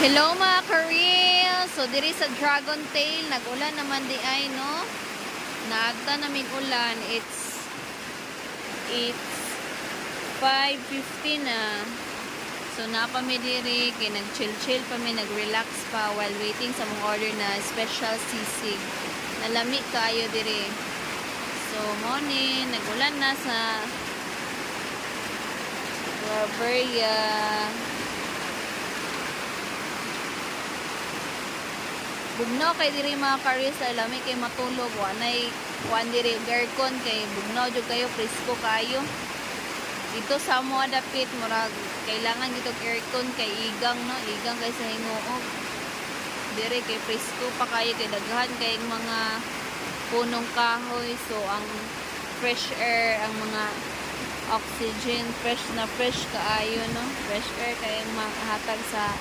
Hello mga ka-real! So, diri sa Dragon Tail, nag-ulan naman di ay, no? Naagta namin ulan. It's 5:50 na. So, napami diri, kay nag-chill-chill pa mi, nag-relax pa while waiting sa mong order na special sisig. Nalami kayo diri. So, morning, nag-ulan na sa Barberia. Bugnaw kay diri mga karis sa lami kay matulog wanay kuan diri aircon kay bugnaw jud kayo presko kayo. Dito sa mo dapit murag kailangan dito aircon kay igang no, igang kay sa hinuog. Diri kay presko pa kayo kay daghan kay mga punong kahoy, so ang fresh air, ang mga oxygen fresh na fresh kaayo no, fresh air kay mahatag sa